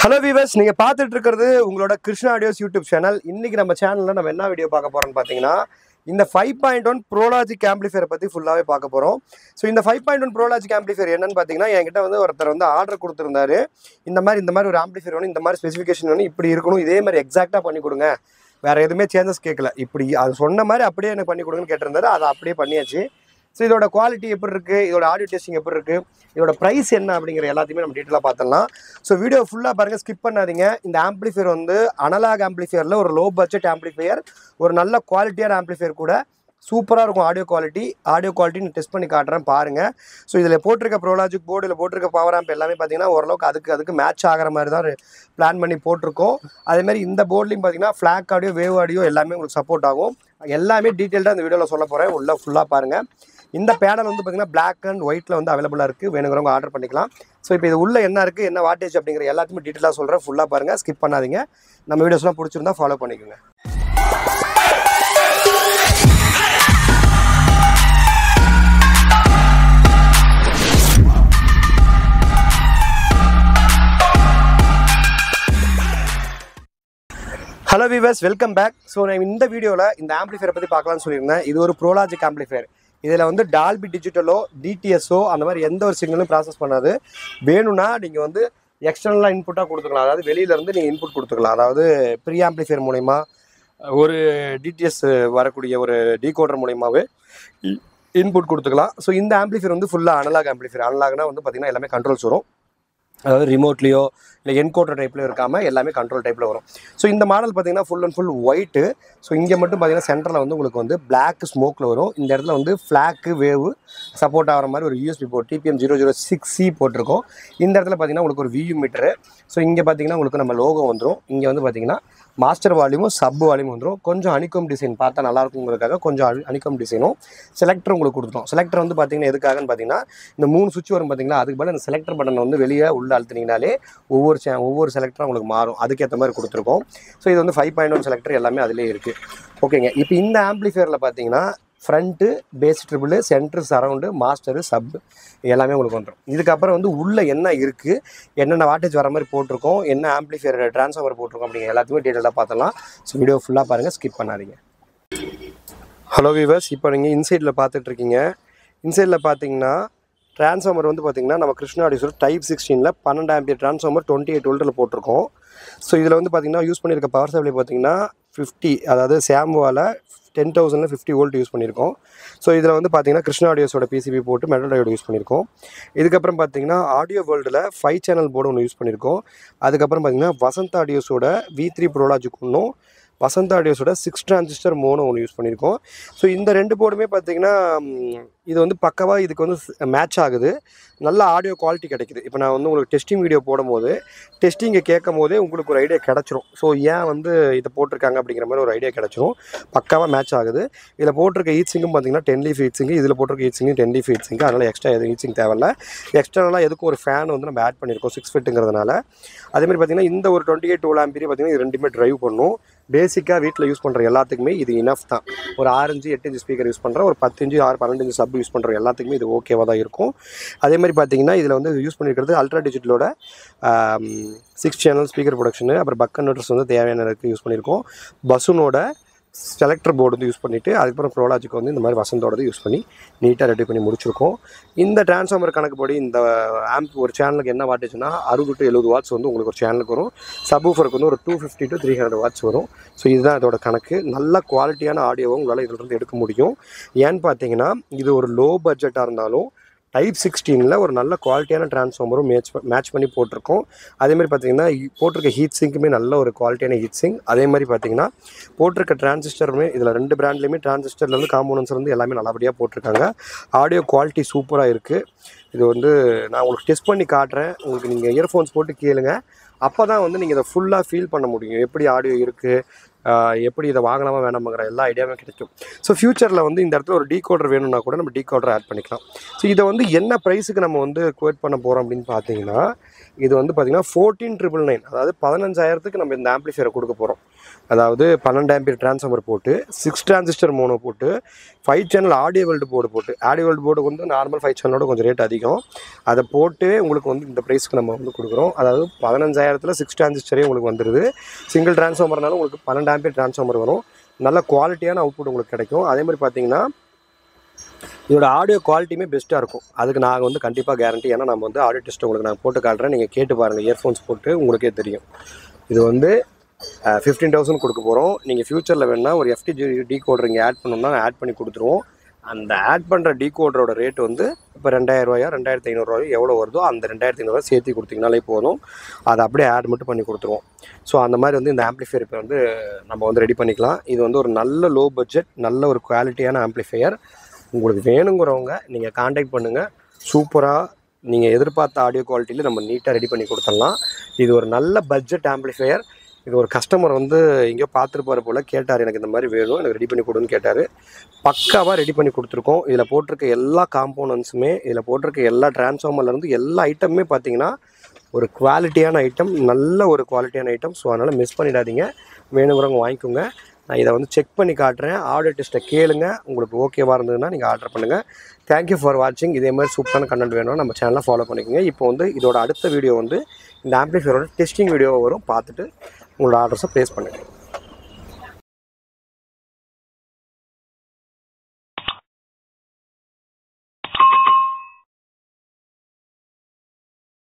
Hello viewers, நீங்க பார்த்துட்டு இருக்கிறது உங்களோட கிருஷ்ணா ஆடியோஸ் யூடியூப் சேனல். இன்னைக்கு நம்ம சேனல்ல நம்ம என்ன வீடியோ பார்க்க போறோம்னு பாத்தீங்கன்னா இந்த 5.1 ப்ரோலாஜிக் ஆம்பிளிஃபையர் பத்தி ஃபுல்லாவே பார்க்க போறோம். சோ இந்த 5.1 ப்ரோலாஜிக் ஆம்பிளிஃபையர் என்னன்னு பாத்தீங்கன்னா என்கிட்ட ஒருத்தர் ஆர்டர் கொடுத்திருந்தாரு. இந்த மாதிரி ஒரு ஆம்பிளிஃபையர் வேணும், இந்த மாதிரி ஸ்பெசிஃபிகேஷன் வேணும், இப்படி இருக்கணும், இதே மாதிரி எக்ஸாக்ட்டா பண்ணி கொடுங்க. வேற எதுவுமே சேஞ்சஸ் கேட்கல. இப்படி அது சொன்ன மாதிரி அப்படியே எனக்கு பண்ணி கொடுங்கன்னு கேட்டிருந்தாரு. அதை அப்படியே பண்ணியாச்சு. ஸோ இதோட குவாலிட்டி எப்படி இருக்குது, இதோட ஆடியோ டெஸ்டிங் எப்படி இருக்குது, இதோட ப்ரைஸ் என்ன அப்படிங்கிற எல்லாத்தையுமே நம்ம டீட்டெயிலாக பார்த்துடலாம். ஸோ வீடியோ ஃபுல்லாக பாருங்கள், ஸ்கிப் பண்ணாதீங்க. இந்த ஆம்பிளிஃபையர் அனலாக் ஆம்பிளிஃபையரில் ஒரு லோ பட்ஜெட் ஆம்பிளிஃபையர், ஒரு நல்ல குவாலிட்டியான ஆம்பிளிஃபையர் கூட. சூப்பராக இருக்கும் ஆடியோ குவாலிட்டி நான் டெஸ்ட் பண்ணி காட்டுறேன் பாருங்கள். ஸோ இதில் போட்டிருக்க ப்ரோலாஜிக் போர்டு, இதில் போட்டிருக்க பவர் ஆம்ப் எல்லாமே பார்த்தீங்கன்னா ஓரளவுக்கு அதுக்கு மேட்ச் ஆகிற மாதிரி தான் பிளான் பண்ணி போட்டிருக்கோம். அதேமாதிரி இந்த போர்ட்லையும் பார்த்தீங்கன்னா ஃப்ளாக் ஆடியோ, வேவ் ஆடியோ எல்லாமே உங்களுக்கு சப்போர்ட் ஆகும். எல்லாமே டீட்டெயில்டாக இந்த வீடியோவில் சொல்ல போகிறேன். உள்ள ஃபுல்லாக பாருங்கள். இந்த பேனல் பார்த்தீங்கன்னா பிளாக் அண்ட் ஒயிட்டில் அவைலபிளாக இருக்குது. வேணுங்கிறவங்க ஆர்டர் பண்ணிக்கலாம். ஸோ இப்போ இது உள்ள என்ன இருக்குது, என்ன வாட்டேஜ் அப்படிங்கிற எல்லாத்தையுமே டீட்டெயிலாக சொல்கிறேன். ஃபுல்லாக பாருங்கள், ஸ்கிப் பண்ணாதீங்க. நம்ம வீடியோஸ்லாம் பிடிச்சிருந்தா ஃபாலோ பண்ணிக்கோங்க. Hello viewers, welcome back. So நான் இந்த வீடியோவில் இந்த ஆம்பிளிஃபையரை பற்றி பார்க்கலாம்னு சொல்லியிருந்தேன். இது ஒரு ப்ரோலாஜிக் ஆம்பிளிஃபையர். இதில் டால்பி டிஜிட்டலோ டிடிஎஸ்ஓ அந்த மாதிரி எந்த ஒரு சிக்னலும் ப்ராசஸ் பண்ணாது. வேணும்னா நீங்கள் எக்ஸ்டர்னலாக இன்புட்டாக கொடுத்துக்கலாம். அதாவது வெளியிலேருந்து நீங்கள் இன்புட் கொடுத்துக்கலாம். அதாவது ப்ரீ ஆம்பிளிஃபையர் மூலயமா ஒரு டிடிஎஸ் வரக்கூடிய ஒரு டீகோடர் மூலயமாவே இன்புட் கொடுத்துக்கலாம். ஸோ இந்த ஆம்பிளிஃபையர் ஃபுல்லாக அனலாக் ஆம்பிளிஃபையர். அனலாக்னா பார்த்தீங்கன்னா எல்லாமே கண்ட்ரோல்ஸ் வரும். அதாவது ரிமோட்லேயோ இல்லை என்கோடர் டைப்லையோ இருக்காமல் எல்லாமே கண்ட்ரோல் டைப்பில் வரும். ஸோ இந்த மாடல் பார்த்தீங்கன்னா full and full white. So இங்கே மட்டும் பார்த்தீங்கன்னா சென்டரில் உங்களுக்கு பிளாக் ஸ்மோக்கில் வரும். இந்த இடத்துல ஃப்ளாக்கு வேவு சப்போர்ட் ஆகிற மாதிரி ஒரு யூஎஸ்பி போர்ட் TPM 006C போட்டிருக்கோம். இந்த இடத்துல பார்த்தீங்கன்னா உங்களுக்கு ஒரு வியூ மீட்டரு. ஸோ இங்கே பார்த்தீங்கன்னா உங்களுக்கு நம்ம லோகோ வந்துடும். இங்கே பார்த்தீங்கன்னா மாஸ்டர் வால்யூமும் சப் வால்யூம் வந்துடும். கொஞ்சம் அனிகம் டிசைன் பார்த்தா நல்லாயிருக்குங்கிறதுக்காக கொஞ்சம் அனிகம் டிசைனும் செலக்டர் உங்களுக்கு கொடுத்துட்டோம். செலக்டர் பார்த்தீங்கன்னா எதுக்காகன்னு பார்த்தீங்கன்னா இந்த 3 சுவிட்ச் வரும் பார்த்தீங்களா, அதுக்கு பதில் இந்த செலக்டர் பட்டன் வெளியே உள்ள அழுத்தினீங்கனாலே ஒவ்வொரு செலக்டரும் உங்களுக்கு மாறும். அதுக்கேற்ற மாதிரி கொடுத்துருக்கோம். ஸோ இது 5.1 செலக்டர் எல்லாமே அதிலே இருக்குது. ஓகேங்க. இப்போ இந்த ஆம்பிளிஃபையரில் பார்த்தீங்கன்னா front, bass treble, centre, surround, master, sub எல்லாமே உங்களுக்கு வந்துடும். இதுக்கப்புறம் உள்ளே என்ன இருக்குது, என்னென்ன வாட்டேஜ் வர மாதிரி போட்டிருக்கோம், என்ன ஆம்பிளிஃபையர் ட்ரான்ஸ்ஃபார்மர் போட்டிருக்கோம் அப்படிங்கிற எல்லாத்தையுமே டீட்டெயிலாக பார்த்துலாம். ஸோ வீடியோ ஃபுல்லாக பாருங்கள், ஸ்கிப் பண்ணாதீங்க. ஹலோ வியூவர்ஸ், இப்போ நீங்கள் இன்சைடில் பார்த்துட்ருக்கீங்க. இன்சைடில் பார்த்தீங்கன்னா ட்ரான்ஸ்ஃபார்மர் பார்த்தீங்கன்னா நம்ம கிருஷ்ணா ஆடியோஸோட டைப் 16ல் 12 ஆம்பியர் ட்ரான்ஸ்ஃபார்மர் 28 வோல்ட்டில் போட்டிருக்கோம். ஸோ இதில் பார்த்தீங்கன்னா யூஸ் பண்ணியிருக்க பவர் சப்ளை பார்த்தீங்கன்னா 50, அதாவது சாம்வாவில் 10,000ல் 50 வோல்ட் யூஸ் பண்ணியிருக்கோம். ஸோ இதில் பார்த்தீங்கன்னா கிருஷ்ணா ஆடியோஸோட PCB போட்டு மெட்டல் டயோடு யூஸ் பண்ணியிருக்கோம். இதுக்கப்புறம் பார்த்தீங்கன்னா ஆடியோ வேர்ல்டில் 5 சேனல் போர்டு ஒன்று யூஸ் பண்ணியிருக்கோம். அதுக்கப்புறம் பார்த்தீங்கன்னா வசந்த் ஆடியோஸோட V3 ப்ரோலாஜிக் ஒன்றும், வசந்த் ஆடியோஸோட 6 டிரான்சிஸ்டர் மோனோ ஒன்று யூஸ் பண்ணியிருக்கோம். ஸோ இந்த 2 போர்டுமே பார்த்தீங்கன்னா இது பக்காவாக இதுக்கு மேட்ச் ஆகுது. நல்ல ஆடியோ குவாலிட்டி கிடைக்குது. இப்போ நான் உங்களுக்கு டெஸ்டிங் வீடியோ போடும்போது டெஸ்டிங்கை கேட்கும் போதே உங்களுக்கு ஒரு ஐடியா கிடச்சிரும். ஸோ ஏன் இதை போட்டிருக்காங்க அப்படிங்கிற மாதிரி ஒரு ஐடியா கிடச்சிரும். பக்காவாக மேட்ச் ஆகுது. இதில் போட்டிருக்க ஹீட் சிங்கும் பார்த்தீங்கன்னா 10 லீஃப் ஹீட் சிங்கு, இதில் போட்டிருக்க ஹீட் சிங்கு 10 லீஃப் ஹீட் சிங்கு. அதனால் எக்ஸ்ட்ரா எதுவும் ஹீட் சிங் தேவையில்ல. எக்ஸ்ட்ரனலாக எதுக்கும் ஒரு ஃபேன் நம்ம ஆட் பண்ணியிருக்கோம் 6 ஃபிட்டுங்கிறதுனால. அதேமாதிரி பார்த்தீங்கன்னா இந்த ஒரு 28 வோல்ட் ஆம்பியர் பார்த்தீங்கன்னா இது ரெண்டுமே ட்ரைவ் பண்ணும். பேசிக்காக வீட்டில் யூஸ் பண்ணுற எல்லாத்துக்குமே இது இனஃப் தான். ஒரு 6 இன்ச்சு 8 இன்ச்சு ஸ்பீக்கர் யூஸ் பண்ணுற, ஒரு 10 இன்ச்சு 12 இன்ச்சு சப் யூஸ் பண்ணுற எல்லாத்துக்குமே இது ஓகேவாக தான் இருக்கும். அதே மாதிரி பார்த்தீங்கன்னா இதில் யூஸ் பண்ணியிருக்கிறது அல்ட்ரா டிஜிட்டலோட 6 சேனல் ஸ்பீக்கர் ப்ரொடக்ஷனு, அப்புறம் பக் கன்வெர்ட்டர்ஸ் தேவையான யூஸ் பண்ணியிருக்கோம். பசுனோட செலக்டர் போர்டு யூஸ் பண்ணிவிட்டு அதுக்கப்புறம் ப்ரோலாஜிக் இந்த மாதிரி வசந்தோடது யூஸ் பண்ணி நீட்டாக ரெடி பண்ணி முடிச்சிருக்கோம். இந்த டிரான்ஸ்ஃபார்மர் கணக்குப்படி இந்த ஆம்ப் ஒரு சேனலுக்கு என்ன வாட்டேஜ்னா 60 to 70 வாட்ஸ் உங்களுக்கு ஒரு சேனலுக்கு வரும். சப்வூஃபருக்கு ஒரு 250 to 300 வாட்ஸ் வரும். ஸோ இதுதான் இதோட கணக்கு. நல்ல குவாலிட்டியான ஆடியோவும் உங்களால் இதிலிருந்து எடுக்க முடியும். ஏன்னு பார்த்தீங்கன்னா இது ஒரு லோ பட்ஜெட்டாக இருந்தாலும் டைப் 16ல் ஒரு நல்ல குவாலிட்டியான ட்ரான்ஸ்ஃபார்மரும் மேட்ச் பண்ணி போட்டிருக்கோம். அதேமாதிரி பார்த்தீங்கன்னா போட்டிருக்க ஹீட் சிங்க்குமே நல்ல ஒரு குவாலிட்டியான ஹீட் சிங். அதே மாதிரி பார்த்தீங்கன்னா போட்டிருக்க டிரான்சிஸ்டருமே இதில் 2 பிராண்ட்லேயுமே டிரான்சிஸ்டர்லேருந்து காம்போனன்ட்ஸ் எல்லாமே நல்லபடியாக போட்டிருக்காங்க. ஆடியோ குவாலிட்டி சூப்பராக இருக்குது. இது நான் உங்களுக்கு டெஸ்ட் பண்ணி காட்டுறேன். உங்களுக்கு நீங்கள் இயர்ஃபோன்ஸ் போட்டு கேளுங்க. அப்போ தான் நீங்கள் இதை ஃபுல்லாக ஃபீல் பண்ண முடியும். எப்படி ஆடியோ இருக்குது, எப்படி இதை வாங்கலாமா வேணாமாங்கிற எல்லா ஐடியாவும் கிடைக்கும். ஸோ ஃபியூச்சரில் வந்து இந்த இடத்துல ஒரு டீகோடர் வேணும்னா கூட நம்ம டீகோடர் ஆட் பண்ணிக்கலாம். ஸோ இதை வந்து என்ன ப்ரைஸுக்கு நம்ம வந்து குவேட் பண்ண போகிறோம் அப்படின்னு பார்த்தீங்கன்னா, இது வந்து பார்த்திங்கன்னா 14,999, அதாவது 15,000க்கு நம்ம இந்த ஆம்பிளிஃபையரை கொடுக்க போகிறோம். அதாவது 12 ஆம்பியர் டிரான்ஸ்ஃபார்மர் போட்டு 6 டிரான்சிஸ்டர் மோனோ போட்டு 5 சேனல் ஆடியோ வேர்ல்டு போர்டு போட்டு, ஆடியோ வேர்ல்டு போர்டு வந்து நார்மல் 5 சேனலோட கொஞ்சம் ரேட் அதிகம், அதை போட்டு உங்களுக்கு வந்து இந்த ப்ரைஸ்க்கு நம்ம வந்து கொடுக்குறோம். அதாவது 15,000த்தில் 6 டிரான்சிஸ்டரே உங்களுக்கு வந்துடுது. சிங்கிள் டிரான்ஸ்ஃபார்மர்னாலும் உங்களுக்கு 12 ஆம்பியர் டிரான்ஸ்ஃபார்மர் வரும். நல்ல குவாலிட்டியான அவுட்புட் உங்களுக்கு கிடைக்கும். அதே மாதிரி பார்த்தீங்கன்னா இதோட ஆடியோ குவாலிட்டியுமே பெஸ்ட்டாக இருக்கும். அதுக்கு நாங்கள் வந்து கண்டிப்பாக கேரண்டி. ஏன்னா நம்ம வந்து ஆடியோ டெஸ்ட் உங்களுக்கு நான் போட்டு காட்டுறேன், நீங்கள் கேட்டு பாருங்கள். இயர்ஃபோன்ஸ் போட்டு உங்களுக்கே தெரியும். இது வந்து 15,000 கொடுக்க போகிறோம். நீங்கள் ஃப்யூச்சரில் வேணுன்னா ஒரு FTG டீகோடர் இங்கே ஆட் பண்ணணும்னா ஆட் பண்ணி கொடுத்துருவோம். அந்த ஆட் பண்ணுற டீகோடரோட ரேட் வந்து இப்போ 2,000 2,500 எவ்வளோ வருதோ அந்த 2,500 சேர்த்து கொடுத்தீங்கனாலே போதும். அதை அப்படியே ஆட் மட்டும் பண்ணி கொடுத்துருவோம். ஸோ அந்த மாதிரி வந்து இந்த ஆம்பிளிஃபையர் இப்போ வந்து நம்ம வந்து ரெடி பண்ணிக்கலாம். இது வந்து ஒரு நல்ல லோ பட்ஜெட், நல்ல ஒரு குவாலிட்டியான ஆம்பிளிஃபையர். உங்களுக்கு வேணுங்கிறவங்க நீங்கள் காண்டாக்ட் பண்ணுங்கள். சூப்பராக நீங்கள் எதிர்பார்த்த ஆடியோ குவாலிட்டியில் நம்ம நீட்டாக ரெடி பண்ணி கொடுத்துடலாம். இது ஒரு நல்ல பட்ஜெட் ஆம்பிளிஃபையர். இது ஒரு கஸ்டமர் வந்து எங்கேயோ பார்த்துருப்பாரு போல், கேட்டார் எனக்கு இந்த மாதிரி வேணும், எனக்கு ரெடி பண்ணி கொடுன்னு கேட்டார். பக்காவாக ரெடி பண்ணி கொடுத்துருக்கோம். இதில் போட்டிருக்க எல்லா காம்போனன்ட்ஸுமே, இதில் போட்டிருக்க எல்லா டிரான்ஸ்ஃபார்மர்லேருந்து எல்லா ஐட்டமுமே பார்த்தீங்கன்னா ஒரு குவாலிட்டியான ஐட்டம், நல்ல ஒரு குவாலிட்டியான ஐட்டம். ஸோ அதனால் மிஸ் பண்ணிடாதீங்க, வேணுங்கிறவங்க வாங்கிக்கோங்க. நான் இதை வந்து செக் பண்ணி காட்டுறேன். ஆடியோ டெஸ்ட்டை கேளுங்க, உங்களுக்கு ஓகேவாக இருந்ததுன்னா நீங்கள் ஆர்டர் பண்ணுங்கள். தேங்க்யூ ஃபார் வாட்சிங். இதே மாதிரி சூப்பரான கண்டென்ட் வேணும்னா நம்ம சேனலை ஃபாலோ பண்ணிக்கோங்க. இப்போ வந்து இதோட அடுத்த வீடியோ வந்து இந்த ஆம்பிளிஃபையரோட டெஸ்டிங் வீடியோ வரும், பார்த்துட்டு உங்களோட ஆர்டர்ஸை ப்ளேஸ் பண்ணுங்கள்.